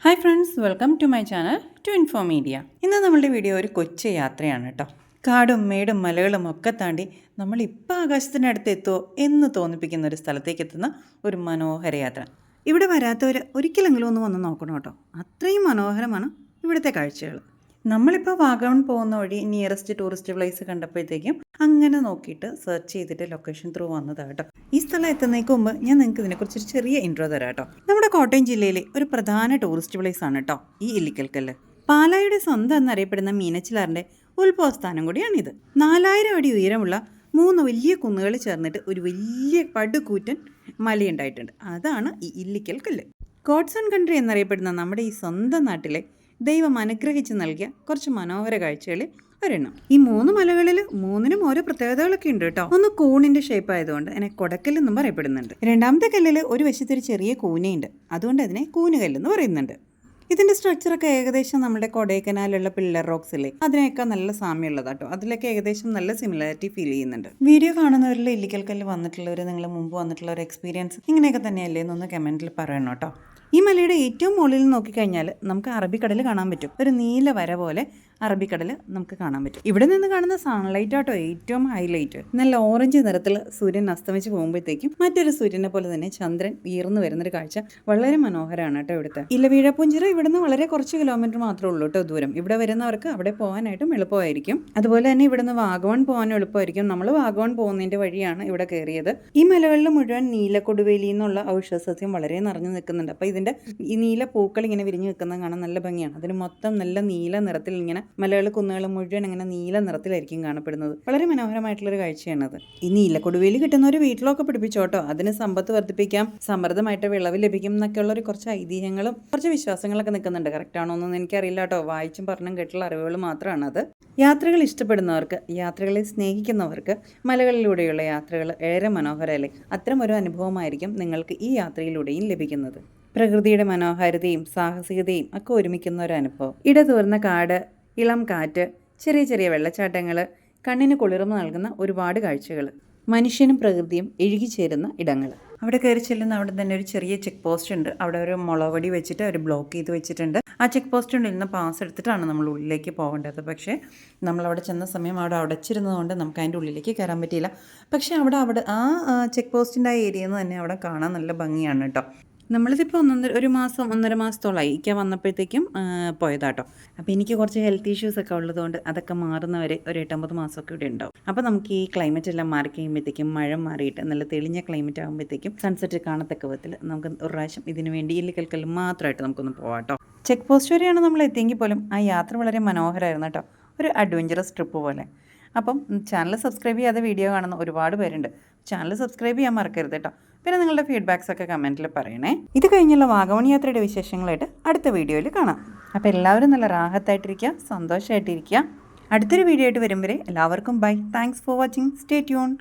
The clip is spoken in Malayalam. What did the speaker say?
Hi friends, welcome to my channel to inform media. ഇന്ന് നമ്മളുടെ വീഡിയോ ഒരു കൊച്ചു യാത്രയാണ് കേട്ടോ. കാടും മേടും മലകളും ഒക്കെ താണ്ടി നമ്മളിപ്പോൾ ആകാശത്തിനടുത്ത് എത്തുമോ എന്ന് തോന്നിപ്പിക്കുന്ന ഒരു സ്ഥലത്തേക്ക് എത്തുന്ന ഒരു മനോഹര യാത്ര. ഇവിടെ വരാത്തവർ ഒരിക്കലെങ്കിലും ഒന്ന് വന്ന് നോക്കണം കേട്ടോ. അത്രയും മനോഹരമാണ് ഇവിടുത്തെ കാഴ്ചകൾ. നമ്മളിപ്പോൾ വാഗമൺ പോകുന്ന വഴി നിയറസ്റ്റ് ടൂറിസ്റ്റ് പ്ലേസ് കണ്ടപ്പോഴത്തേക്കും അങ്ങനെ നോക്കിയിട്ട് സെർച്ച് ചെയ്തിട്ട് ലൊക്കേഷൻ ത്രൂ വന്നതാണ് കേട്ടോ. ഈ സ്ഥലം എത്തുന്നതിന് മുമ്പ് ഞാൻ നിങ്ങൾക്ക് ഇതിനെക്കുറിച്ചൊരു ചെറിയ ഇൻട്രോ തരാം കേട്ടോ. നമ്മുടെ കോട്ടയം ജില്ലയിലെ ഒരു പ്രധാന ടൂറിസ്റ്റ് പ്ലേസ് ആണ് കേട്ടോ ഈ ഇല്ലിക്കൽക്കല്ല്. പാലായുടെ സ്വന്തം എന്നറിയപ്പെടുന്ന മീനച്ചിലാറിൻ്റെ ഉത്ഭവസ്ഥാനം കൂടിയാണിത്. 4000 അടി ഉയരമുള്ള 3 വലിയ കുന്നുകൾ ചേർന്നിട്ട് ഒരു വലിയ പടുകൂറ്റൻ മലയുണ്ടായിട്ടുണ്ട്. അതാണ് ഈ ഇല്ലിക്കൽക്കല്ല്. ഗോഡ്സ് ഓൺ കൺട്രി എന്നറിയപ്പെടുന്ന നമ്മുടെ ഈ സ്വന്തം നാട്ടിലെ ദൈവം അനുഗ്രഹിച്ച് നൽകിയ കുറച്ച് മനോഹര കാഴ്ചകളിൽ ഒരെണ്ണം. ഈ 3 മലകളിൽ 3നും ഓരോ പ്രത്യേകതകളൊക്കെ ഉണ്ട് കേട്ടോ. ഒന്ന് കൂണിന്റെ ഷേപ്പ് ആയതുകൊണ്ട് അതിനെ കൊടക്കല്ലെന്നും പറയപ്പെടുന്നുണ്ട്. രണ്ടാമത്തെ കല്ലിൽ ഒരു വശത്തൊരു ചെറിയ കൂനയുണ്ട്, അതുകൊണ്ട് അതിനെ കൂനുകല്ലെന്ന് പറയുന്നുണ്ട്. ഇതിന്റെ സ്ട്രക്ചറൊക്കെ ഏകദേശം നമ്മുടെ കൊടൈക്കനാലുള്ള പില്ലർ റോക്സ് ഇല്ലേ, അതിനൊക്കെ നല്ല സാമ്യമുള്ളതാട്ടോ. അതിലൊക്കെ ഏകദേശം നല്ല സിമിലാരിറ്റി ഫീൽ ചെയ്യുന്നുണ്ട്. വീഡിയോ കാണുന്നവരിൽ ഇല്ലിക്കൽക്കല്ല് വന്നിട്ടുള്ളവർ, നിങ്ങൾ മുമ്പ് വന്നിട്ടുള്ള ഒരു എക്സ്പീരിയൻസ് ഇങ്ങനെയൊക്കെ തന്നെയല്ലേ എന്നൊന്ന് കമന്റിൽ പറയണം കേട്ടോ. ഈ മലയുടെ ഏറ്റവും മുകളിൽ നോക്കിക്കഴിഞ്ഞാൽ നമുക്ക് അറബിക്കടൽ കാണാൻ പറ്റും. ഒരു നീല വര പോലെ അറബിക്കടൽ നമുക്ക് കാണാൻ പറ്റും. ഇവിടെ നിന്ന് കാണുന്ന സൺലൈറ്റ് ആട്ടോ ഏറ്റവും ഹൈലൈറ്റ്. നല്ല ഓറഞ്ച് നിറത്തിൽ സൂര്യൻ അസ്തമിച്ച് പോകുമ്പോഴത്തേക്കും മറ്റൊരു സൂര്യനെ പോലെ തന്നെ ചന്ദ്രൻ ഉയർന്നു വരുന്നൊരു കാഴ്ച വളരെ മനോഹരമാണ് കേട്ടോ. ഇവിടുത്തെ ഇലവീഴപ്പൂഞ്ചിറ ഇവിടുന്ന് വളരെ കുറച്ച് കിലോമീറ്റർ മാത്രമേ ഉള്ളൂ കേട്ടോ ദൂരം. ഇവിടെ വരുന്നവർക്ക് അവിടെ പോകാനായിട്ടും എളുപ്പമായിരിക്കും. അതുപോലെ തന്നെ ഇവിടുന്ന് വാഗമൺ പോകാനും എളുപ്പമായിരിക്കും. നമ്മൾ വാഗമൺ പോകുന്നതിന്റെ വഴിയാണ് ഇവിടെ കയറിയത്. ഈ മലകളിൽ മുഴുവൻ നീലക്കൊടുവേലി എന്നുള്ള ഔഷധസസ്യം വളരെ നിറഞ്ഞു നിൽക്കുന്നുണ്ട്. അപ്പോൾ ഇതിന്റെ ഈ നീല പൂക്കൾ ഇങ്ങനെ വിരിഞ്ഞു നിൽക്കുന്നത് കാണാൻ നല്ല ഭംഗിയാണ്. അതിന് മൊത്തം നല്ല നീല നിറത്തിൽ ഇങ്ങനെ മലകൾ കുന്നുകൾ മുഴുവൻ ഇങ്ങനെ നീല നിറത്തിലായിരിക്കും കാണപ്പെടുന്നത്. വളരെ മനോഹരമായിട്ടുള്ളൊരു കാഴ്ചയാണത്. ഈ നീലക്കൊടുവേലി കിട്ടുന്നവർ വീട്ടിലൊക്കെ പിടിപ്പിച്ചോട്ടോ. അതിന് സമ്പത്ത് വർദ്ധിപ്പിക്കാം, സമൃദ്ധമായിട്ട് വിളവ് ലഭിക്കും എന്നൊക്കെയുള്ള ഒരു കുറച്ച് ഐതിഹ്യങ്ങളും കുറച്ച് വിശ്വാസങ്ങളൊക്കെ നിൽക്കുന്നുണ്ട്. കറക്റ്റ് ആണോ എന്നൊന്നും എനിക്കറിയില്ല കേട്ടോ. വായിച്ചും പറഞ്ഞും കേട്ടുള്ള അറിവുകൾ മാത്രമാണ് അത്. യാത്രകൾ ഇഷ്ടപ്പെടുന്നവർക്ക്, യാത്രകളെ സ്നേഹിക്കുന്നവർക്ക് മലകളിലൂടെയുള്ള യാത്രകൾ ഏറെ മനോഹരമല്ലേ. അത്തരം ഒരു അനുഭവമായിരിക്കും നിങ്ങൾക്ക് ഈ യാത്രയിലൂടെയും ലഭിക്കുന്നത്. പ്രകൃതിയുടെ മനോഹാരിതയും സാഹസികതയും ഒക്കെ ഒരുമിക്കുന്ന ഒരു അനുഭവം. ഇടതൂർന്ന കാട്, ഇളം കാറ്റ്, ചെറിയ ചെറിയ വെള്ളച്ചാട്ടങ്ങൾ, കണ്ണിന് കുളിർമ നൽകുന്ന ഒരുപാട് കാഴ്ചകൾ, മനുഷ്യനും പ്രകൃതിയും ഇഴുകിച്ചേരുന്ന ഇടങ്ങൾ. അവിടെ കയറി ചെല്ലുന്ന അവിടെ തന്നെ ഒരു ചെറിയ ചെക്ക് പോസ്റ്റ് ഉണ്ട്. അവിടെ ഒരു മുളവടി വെച്ചിട്ട് ഒരു ബ്ലോക്ക് ചെയ്ത് വെച്ചിട്ടുണ്ട്. ആ ചെക്ക് പോസ്റ്റിൽ നിന്ന് പാസ് എടുത്തിട്ടാണ് നമ്മൾ ഉള്ളിലേക്ക് പോകേണ്ടത്. പക്ഷേ നമ്മളവിടെ ചെന്ന സമയം അവിടെ അടച്ചിരുന്നതുകൊണ്ട് നമുക്ക് അതിൻ്റെ ഉള്ളിലേക്ക് കയറാൻ പറ്റിയില്ല. പക്ഷേ അവിടെ ആ ചെക്ക് പോസ്റ്റിൻ്റെ ആ ഏരിയയിൽ നിന്ന് തന്നെ അവിടെ കാണാൻ നല്ല ഭംഗിയാണ് കേട്ടോ. നമ്മളിതിപ്പോൾ 1.5 മാസത്തോളമായി ഇക്ക വന്നപ്പോഴത്തേക്കും പോയതാട്ടോ. അപ്പോൾ എനിക്ക് കുറച്ച് ഹെൽത്ത് ഇഷ്യൂസൊക്കെ ഉള്ളതുകൊണ്ട് അതൊക്കെ മാറുന്നവരെ ഒരു 8-9 മാസമൊക്കെ ഇവിടെ ഉണ്ടാവും. അപ്പോൾ നമുക്ക് ഈ ക്ലൈമറ്റ് എല്ലാം മാറി കഴിയുമ്പോഴത്തേക്കും, മഴ മാറിയിട്ട് നല്ല തെളിഞ്ഞ ക്ലൈമറ്റ് ആകുമ്പോഴത്തേക്കും സൺസെറ്റ് കാണത്തക്ക വിധത്തിൽ നമുക്ക് ഒരു പ്രാവശ്യം ഇതിന് വേണ്ടി ഇല്ലിക്കൽക്കല്ല് മാത്രമായിട്ട് നമുക്കൊന്ന് പോകാം കേട്ടോ. ചെക്ക് പോസ്റ്റ് വരെയാണ് നമ്മൾ എത്തിയെങ്കിൽ പോലും ആ യാത്ര വളരെ മനോഹരമായിരുന്നു കേട്ടോ. ഒരു അഡ്വഞ്ചറസ് ട്രിപ്പ് പോലെ. അപ്പം ചാനൽ സബ്സ്ക്രൈബ് ചെയ്യാതെ വീഡിയോ കാണുന്ന ഒരുപാട് പേരുണ്ട്. ചാനൽ സബ്സ്ക്രൈബ് ചെയ്യാൻ മറക്കരുത് കേട്ടോ. പിന്നെ നിങ്ങളുടെ ഫീഡ്ബാക്സ് ഒക്കെ കമൻറ്റിൽ പറയണേ. ഇത് കഴിഞ്ഞുള്ള വാഗമൺ യാത്രയുടെ വിശേഷങ്ങളായിട്ട് അടുത്ത വീഡിയോയിൽ കാണാം. അപ്പോൾ എല്ലാവരും നല്ല റാഹത്തായിട്ടിരിക്കുക, സന്തോഷമായിട്ടിരിക്കുക. അടുത്തൊരു വീഡിയോ ആയിട്ട് വരും വരെ എല്ലാവർക്കും bye. Thanks for watching. Stay tuned.